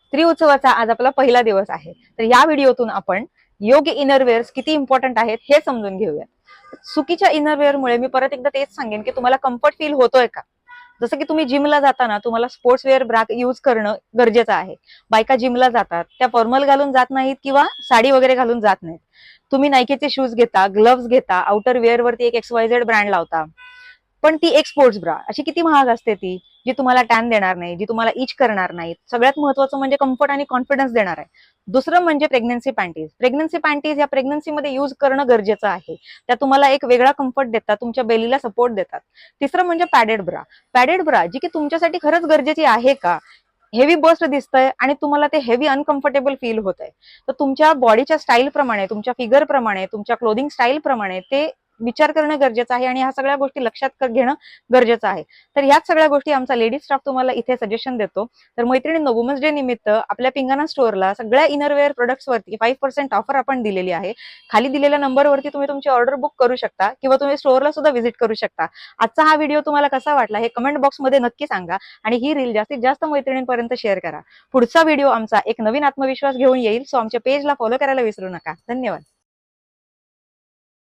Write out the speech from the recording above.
स्त्री उत्सवाचा आज आपला पहिला दिवस आहे. तर या व्हिडिओतून आपण योग्य इनरवेअर्स किती इम्पॉर्टंट आहेत हे समजून घेऊया. चुकीच्या इनरवेअरमुळे मी परत एकदा तेच सांगेन की तुम्हाला कम्फर्ट फील होतोय का? जसं की तुम्ही जिमला जाताना तुम्हाला स्पोर्ट्स वेअर ब्रा यूज करणं गरजेचं आहे. बायका जिमला जातात, त्या फॉर्मल घालून जात नाहीत किंवा साडी वगैरे घालून जात नाहीत. तुम्ही नायकीचे शूज घेता, ग्लव्स घेता, आउटर वेअर वरती एक XYZ ब्रँड लावता. पण ती एक स्पोर्ट्स ब्रा अशी किती महाग असते ती, जी तुम्हाला टॅन देणार नाही, जी तुम्हाला इच करणार नाही. सगळ्यात महत्वाचं म्हणजे कम्फर्ट आणि कॉन्फिडन्स देणार आहे. दुसरं म्हणजे प्रेग्नन्सी पॅन्टीज. प्रेग्नन्सी पॅन्टीज या प्रेग्नन्सीमध्ये यूज करणं गरजेचं आहे. त्या तुम्हाला एक वेगळा कम्फर्ट देतात, तुमच्या बेलीला सपोर्ट देतात. तिसरं म्हणजे पॅडेड ब्रा. पॅडेड ब्रा जी की तुमच्यासाठी खरंच गरजेची आहे का? हेवी बस्ट दिसतंय आणि तुम्हाला ते हेवी अनकम्फर्टेबल फील होत आहे, तर तुमच्या बॉडीच्या स्टाईल प्रमाणे, तुमच्या फिगर प्रमाणे, तुमच्या क्लोदिंग स्टाईल प्रमाणे ते विचार करणं गरजेचं आहे आणि ह्या सगळ्या गोष्टी लक्षात घेणं गरजेचं आहे. तर ह्याच सगळ्या गोष्टी आमचा लेडीज स्टाफ तुम्हाला इथे सजेशन देतो. तर मैत्रिणींनो, वुमन्स डे निमित्त आपल्या पिंगाना स्टोअरला सगळ्या इनरवेअर प्रोडक्ट्स वरती 5% ऑफर आपण दिलेली आहे. खाली दिलेल्या नंबरवरती तुम्ही तुमची ऑर्डर बुक करू शकता किंवा तुम्ही स्टोअरला सुद्धा व्हिजिट करू शकता. आजचा हा व्हिडिओ तुम्हाला कसा वाटला हे कमेंट बॉक्समध्ये नक्की सांगा आणि ही रील जास्तीत जास्त मैत्रिणींपर्यंत शेअर करा. पुढचा व्हिडिओ आमचा एक नवीन आत्मविश्वास घेऊन येईल, सो आमच्या पेजला फॉलो करायला विसरू नका. धन्यवाद.